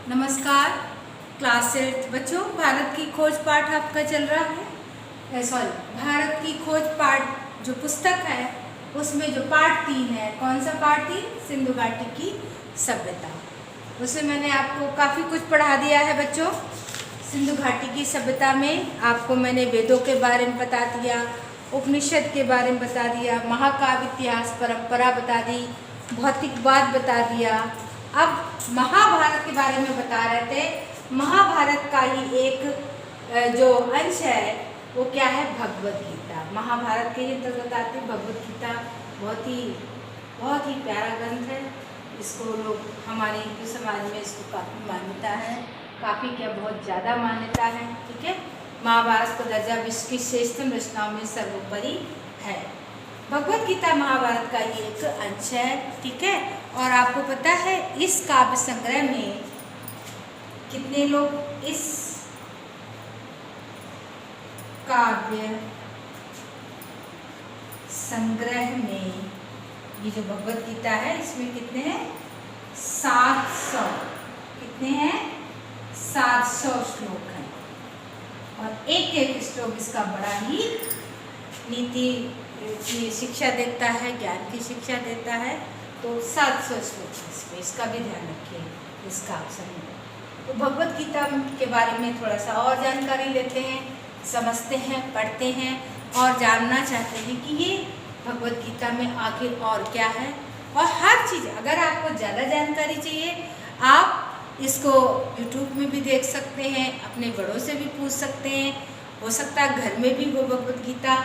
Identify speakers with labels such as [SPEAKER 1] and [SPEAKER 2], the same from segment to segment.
[SPEAKER 1] नमस्कार क्लास 8 बच्चों, भारत की खोज पाठ आपका चल रहा है। भारत की खोज पाठ जो पुस्तक है उसमें जो पाठ 3 है, कौन सा पाठ 3? सिंधु घाटी की सभ्यता। उसमें मैंने आपको काफ़ी कुछ पढ़ा दिया है बच्चों। सिंधु घाटी की सभ्यता में आपको मैंने वेदों के बारे में बता दिया, उपनिषद के बारे में बता दिया, महाकाव्य इतिहास परंपरा बता दी, भौतिकवाद बता दिया। अब महाभारत के बारे में बता रहे थे। महाभारत का ही एक जो अंश है वो क्या है? भगवद गीता। महाभारत के ही अंतर्गत आती है भगवद गीता। बहुत ही प्यारा ग्रंथ है। इसको लोग हमारे हिंदू समाज में इसको काफ़ी मान्यता है, काफ़ी क्या बहुत ज़्यादा मान्यता है। ठीक है, महाभारत का दर्जा विश्व की श्रेष्ठतम रचनाओं में सर्वोपरि है। भगवद गीता महाभारत का ही एक अंश है। ठीक है, और आपको पता है इस काव्य संग्रह में कितने लोग इस काव्य संग्रह में, ये जो भगवद गीता है इसमें कितने हैं? 700। कितने हैं? 700 श्लोक हैं और एक एक श्लोक इसका बड़ा ही नीति की शिक्षा देता है, ज्ञान की शिक्षा देता है। तो 700 श्लोक इसमें, इसका भी ध्यान रखिए इसका अवसर में। तो भगवद गीता के बारे में थोड़ा सा और जानकारी लेते हैं, समझते हैं, पढ़ते हैं और जानना चाहते हैं कि ये भगवद गीता में आखिर और क्या है। और हर चीज़, अगर आपको ज़्यादा जानकारी चाहिए आप इसको YouTube में भी देख सकते हैं, अपने बड़ों से भी पूछ सकते हैं। हो सकता है घर में भी हो भगवद गीता,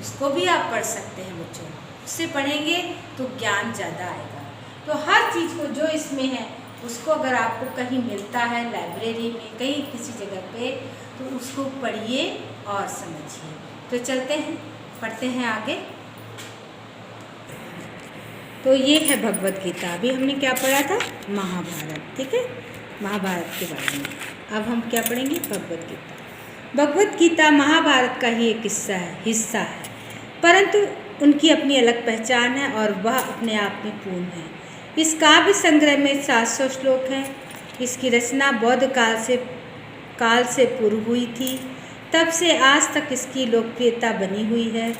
[SPEAKER 1] उसको भी आप पढ़ सकते हैं बच्चों। उससे पढ़ेंगे तो ज्ञान ज़्यादा आएगा। तो हर चीज़ को जो इसमें है उसको अगर आपको कहीं मिलता है, लाइब्रेरी में, कहीं किसी जगह पे, तो उसको पढ़िए और समझिए। तो चलते हैं, पढ़ते हैं आगे। तो ये है भगवद गीता। अभी हमने क्या पढ़ा था? महाभारत। ठीक है, महाभारत के बारे में। अब हम क्या पढ़ेंगे? भगवद गीता। भगवद गीता महाभारत का ही एक हिस्सा है, परंतु उनकी अपनी अलग पहचान है और वह अपने आप में पूर्ण है। इस काव्य संग्रह में 700 श्लोक हैं। इसकी रचना बौद्ध काल से पूर्व हुई थी। तब से आज तक इसकी लोकप्रियता बनी हुई है।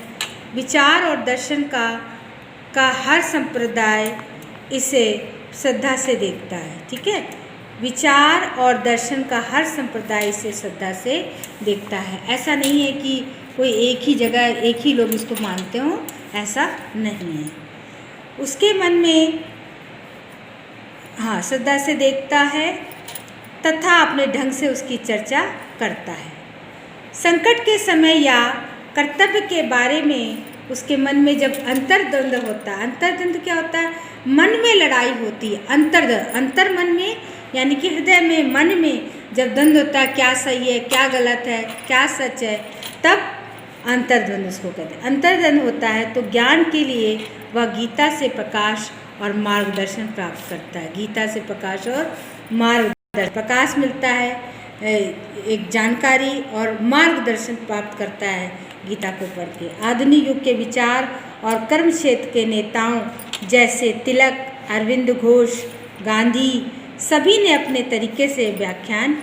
[SPEAKER 1] विचार और दर्शन का हर संप्रदाय इसे श्रद्धा से देखता है। ठीक है, विचार और दर्शन का हर संप्रदाय इसे श्रद्धा से देखता है। ऐसा नहीं है कि कोई एक ही जगह एक ही लोग इसको मानते हों, ऐसा नहीं है। उसके मन में श्रद्धा से देखता है तथा अपने ढंग से उसकी चर्चा करता है। संकट के समय या कर्तव्य के बारे में उसके मन में जब अंतर्द्वंद होता है, अंतर्द्वंद क्या होता है? मन में लड़ाई होती है। अंतर मन में, यानी कि हृदय में, मन में जब द्वंद होता है, क्या सही है, क्या गलत है, क्या सच है, तब अंतर्द्वंद उसको कहते हैं। अंतर्द्वंद होता है तो ज्ञान के लिए वह गीता से प्रकाश और मार्गदर्शन प्राप्त करता है। गीता से प्रकाश और मार्गदर्शन, प्रकाश मिलता है, एक जानकारी और मार्गदर्शन प्राप्त करता है गीता को पढ़ के। आधुनिक युग के विचार और कर्म क्षेत्र के नेताओं जैसे तिलक, अरविंद घोष, गांधी, सभी ने अपने तरीके से व्याख्यान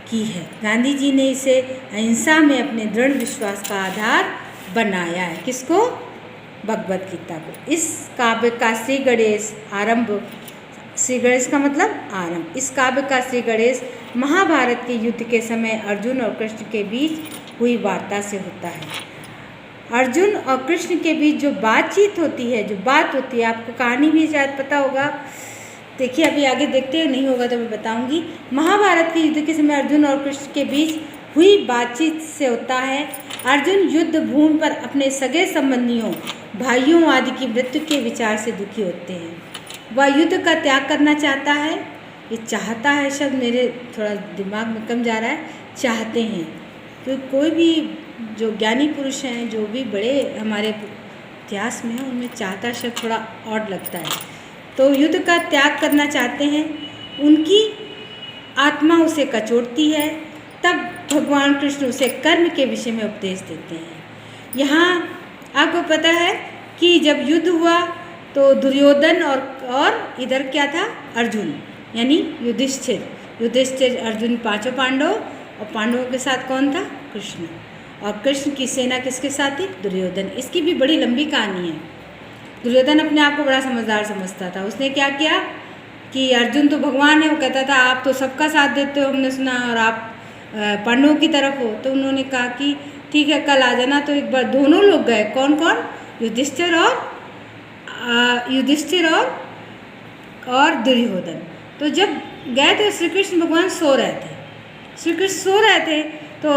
[SPEAKER 1] की है। गांधी जी ने इसे अहिंसा में अपने दृढ़ विश्वास का आधार बनाया है। किसको? भगवद गीता को। इस काव्य का श्री गणेश आरंभ, श्री गणेश का मतलब आरंभ। इस काव्य का श्री गणेश महाभारत के युद्ध के समय अर्जुन और कृष्ण के बीच हुई वार्ता से होता है। अर्जुन और कृष्ण के बीच जो बातचीत होती है, जो बात होती है, आपको कहानी भी शायद पता होगा। देखिए, अभी आगे देखते हैं, नहीं होगा तो मैं बताऊंगी। महाभारत के युद्ध के समय अर्जुन और कृष्ण के बीच हुई बातचीत से होता है। अर्जुन युद्ध भूमि पर अपने सगे संबंधियों, भाइयों आदि की मृत्यु के विचार से दुखी होते हैं। वह युद्ध का त्याग करना चाहता है। ये चाहता है शब्द मेरे थोड़ा दिमाग में कम जा रहा है, चाहते हैं। तो कोई भी जो ज्ञानी पुरुष हैं, जो भी बड़े हमारे इतिहास में हैं, उनमें चाहता शब्द थोड़ा ऑड लगता है। तो युद्ध का त्याग करना चाहते हैं। उनकी आत्मा उसे कचोटती है। तब भगवान कृष्ण उसे कर्म के विषय में उपदेश देते हैं। यहाँ आपको पता है कि जब युद्ध हुआ तो दुर्योधन और इधर क्या था? अर्जुन, यानी युधिष्ठिर, युधिष्ठिर, अर्जुन, पांचों पांडव, और पांडवों के साथ कौन था? कृष्ण। और कृष्ण की सेना किसके साथ थी? दुर्योधन। इसकी भी बड़ी लंबी कहानी है। दुर्योधन अपने आप को बड़ा समझदार समझता था। उसने क्या किया कि अर्जुन तो भगवान है, वो कहता था आप तो सबका साथ देते हो, हमने सुना, और आप पांडवों की तरफ हो। तो उन्होंने कहा कि ठीक है, कल आ जाना। तो एक बार दोनों लोग गए। कौन कौन? युधिष्ठिर और दुर्योधन। तो जब गए तो श्री कृष्ण भगवान सो रहे थे। श्री कृष्ण सो रहे थे तो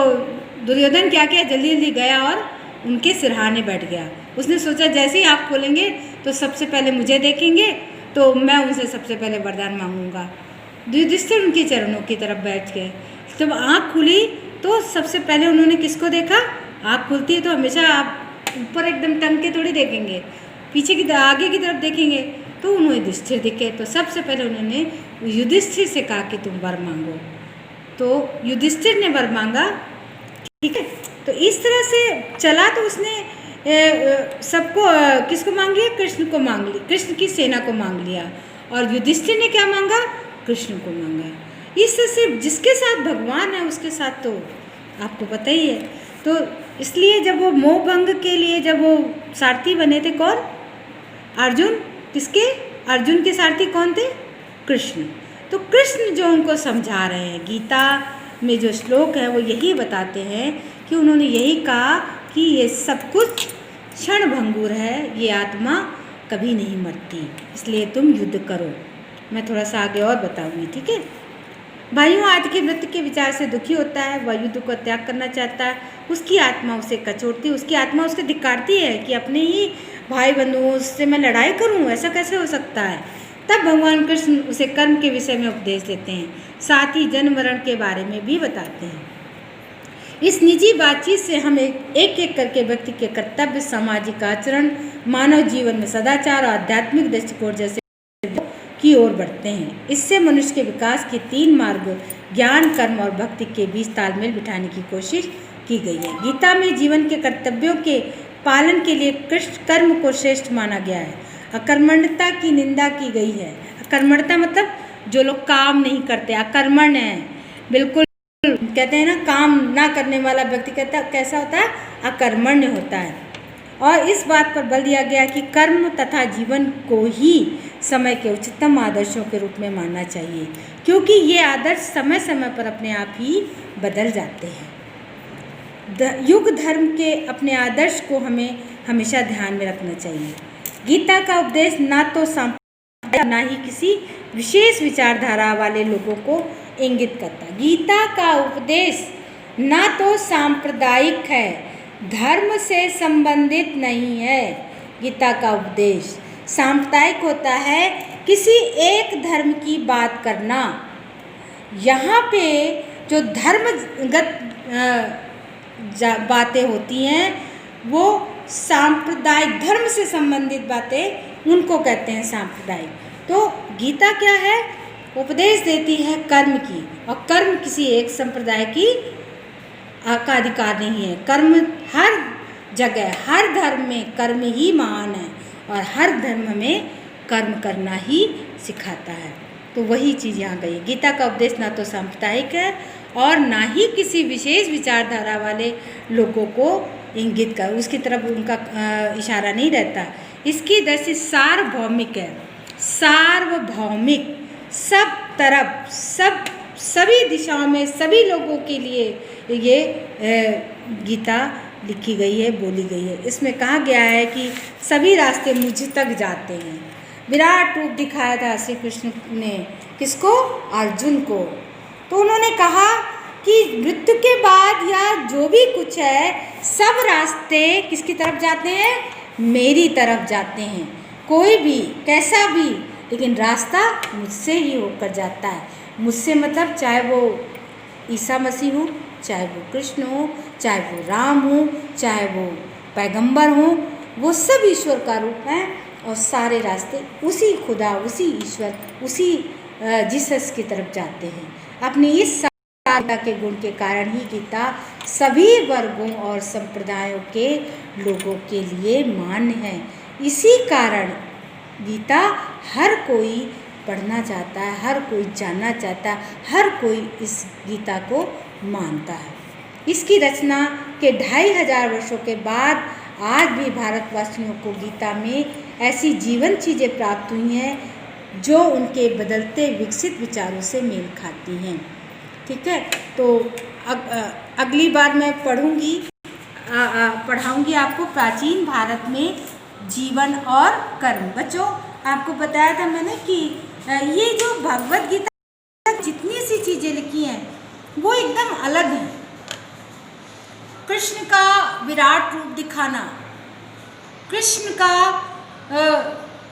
[SPEAKER 1] दुर्योधन क्या किया, जल्दी जल्दी गया और उनके सिरहाने बैठ गया। उसने सोचा जैसे ही आँख खोलेंगे तो सबसे पहले मुझे देखेंगे, तो मैं उनसे सबसे पहले वरदान मांगूंगा। युधिष्ठिर उनके चरणों की तरफ बैठ गए। जब आँख खुली तो सबसे पहले उन्होंने किसको देखा? आँख खुलती है तो हमेशा आप ऊपर एकदम टंग के थोड़ी देखेंगे, पीछे की आगे की तरफ देखेंगे। तो उन्होंने युधिष्ठिर दिखे। तो सबसे पहले उन्होंने युधिष्ठिर से कहा कि तुम वर मांगो। तो युधिष्ठिर ने वर मांगा, ठीक है। तो इस तरह से चला। तो उसने सबको किसको मांग लिया? कृष्ण को मांग लिया, कृष्ण की सेना को मांग लिया। और युधिष्ठिर ने क्या मांगा? कृष्ण को मांगा। इस तरह से जिसके साथ भगवान है उसके साथ तो आपको पता ही है। तो इसलिए जब वो मोह भंग के लिए जब वो सारथी बने थे, कौन? अर्जुन। किसके? अर्जुन के सारथी कौन थे? कृष्ण। तो कृष्ण जो उनको समझा रहे हैं, गीता में जो श्लोक है वो यही बताते हैं कि उन्होंने यही कहा कि ये सब कुछ क्षण भंगुर है, ये आत्मा कभी नहीं मरती, इसलिए तुम युद्ध करो। मैं थोड़ा सा आगे और बताऊंगी, ठीक है। भाइयों, आज के मृत्यु के विचार से दुखी होता है, वह युद्ध को त्याग करना चाहता है, उसकी आत्मा उसे कचोटती, उसकी आत्मा उसे धिक्कारती है कि अपने ही भाई बंधुओं से मैं लड़ाई करूं, ऐसा कैसे हो सकता है। तब भगवान कृष्ण उसे कर्म के विषय में उपदेश देते हैं, साथ ही जन्म मरण के बारे में भी बताते हैं। इस निजी बातचीत से हम एक एक करके व्यक्ति के कर्तव्य, सामाजिक आचरण, मानव जीवन में सदाचार और आध्यात्मिक दृष्टिकोण जैसे की ओर बढ़ते हैं। इससे मनुष्य के विकास के 3 मार्ग ज्ञान, कर्म और भक्ति के बीच तालमेल बिठाने की कोशिश की गई है। गीता में जीवन के कर्तव्यों के पालन के लिए कृष्ण कर्म को श्रेष्ठ माना गया है। अकर्मण्यता की निंदा की गई है। अकर्मण्यता मतलब जो लोग काम नहीं करते, अकर्मण्य है, बिल्कुल कहते हैं ना, काम ना करने वाला व्यक्ति कहता है कैसा होता है? अकर्मण्य होता है। और इस बात पर बल दिया गया कि कर्म तथा जीवन को ही समय के उच्चतम आदर्शों के रूप में मानना चाहिए, क्योंकि ये आदर्श समय समय पर अपने आप ही बदल जाते हैं। युग धर्म के अपने आदर्श को हमें हमेशा ध्यान में रखना चाहिए। गीता का उपदेश ना तो सांप्रदायिक ना ही किसी विशेष विचारधारा वाले लोगों को इंगित करता। गीता का उपदेश ना तो सांप्रदायिक है, धर्म से संबंधित नहीं है। गीता का उपदेश सांप्रदायिक होता है, किसी एक धर्म की बात करना। यहाँ पे जो धर्मगत बातें होती हैं वो सांप्रदायिक, धर्म से संबंधित बातें उनको कहते हैं सांप्रदायिक। तो गीता क्या है? उपदेश देती है कर्म की, और कर्म किसी एक संप्रदाय की का अधिकार नहीं है। कर्म हर जगह, हर धर्म में कर्म ही महान है, और हर धर्म हमें कर्म करना ही सिखाता है। तो वही चीज़ यहाँ गई। गीता का उपदेश ना तो सांप्रदायिक है और ना ही किसी विशेष विचारधारा वाले लोगों को इंगित कर, उसकी तरफ उनका इशारा नहीं रहता। इसकी दृष्टि सार्वभौमिक है, सार्वभौमिक, सब तरफ, सभी दिशाओं में सभी लोगों के लिए ये गीता लिखी गई है, बोली गई है। इसमें कहा गया है कि सभी रास्ते मुझ तक जाते हैं। विराट रूप दिखाया था श्री कृष्ण ने, किसको? अर्जुन को। तो उन्होंने कहा कि मृत्यु के बाद या जो भी कुछ है, सब रास्ते किसकी तरफ जाते हैं? मेरी तरफ जाते हैं। कोई भी कैसा भी, लेकिन रास्ता मुझसे ही होकर जाता है। मुझसे मतलब चाहे वो ईसा मसीह हो, चाहे वो कृष्ण हो, चाहे वो राम हो, चाहे वो पैगंबर हो, वो सब ईश्वर का रूप है, और सारे रास्ते उसी खुदा, उसी ईश्वर, उसी जीसस की तरफ जाते हैं। अपनी इस सारता के गुण के कारण ही गीता सभी वर्गों और संप्रदायों के लोगों के लिए मान्य है। इसी कारण गीता हर कोई पढ़ना चाहता है, हर कोई जानना चाहता है, हर कोई इस गीता को मानता है। इसकी रचना के 2500 वर्षों के बाद आज भी भारतवासियों को गीता में ऐसी जीवन चीज़ें प्राप्त हुई हैं जो उनके बदलते विकसित विचारों से मेल खाती हैं। ठीक है, तो अगली बार मैं पढ़ाऊँगी आपको प्राचीन भारत में जीवन और कर्म। बच्चों, आपको बताया था मैंने कि ये जो भगवत गीता जितनी सी चीज़ें लिखी हैं वो एकदम अलग हैं। कृष्ण का विराट रूप दिखाना, कृष्ण का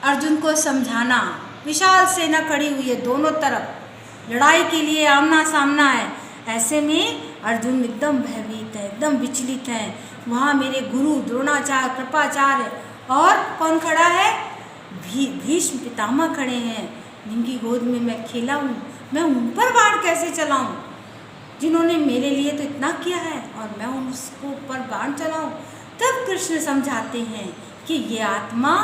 [SPEAKER 1] अर्जुन को समझाना, विशाल सेना खड़ी हुई है, दोनों तरफ लड़ाई के लिए आमना सामना है, ऐसे में अर्जुन एकदम भयभीत है, एकदम विचलित है। वहाँ मेरे गुरु द्रोणाचार्य, कृपाचार्य और कौन खड़ा है? भीष्म पितामह खड़े हैं, जिनकी गोद में मैं खेला हूँ। मैं उन पर बाण कैसे चलाऊँ, जिन्होंने मेरे लिए तो इतना किया है और मैं उसको ऊपर बाण चलाऊँ? तब कृष्ण समझाते हैं कि ये आत्मा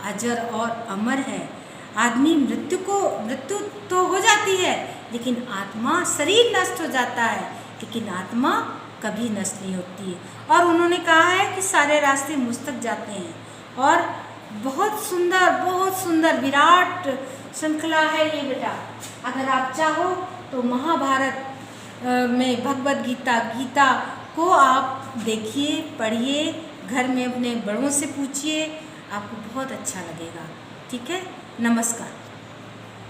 [SPEAKER 1] अजर और अमर है। आदमी मृत्यु तो हो जाती है, लेकिन आत्मा, शरीर नष्ट हो जाता है, लेकिन आत्मा कभी नष्ट नहीं होती है। और उन्होंने कहा है कि सारे रास्ते मुझ तक जाते हैं। और बहुत सुंदर विराट श्रृंखला है ये बेटा। अगर आप चाहो तो महाभारत में भगवत गीता को आप देखिए, पढ़िए, घर में अपने बड़ों से पूछिए, आपको बहुत अच्छा लगेगा। ठीक है, नमस्कार।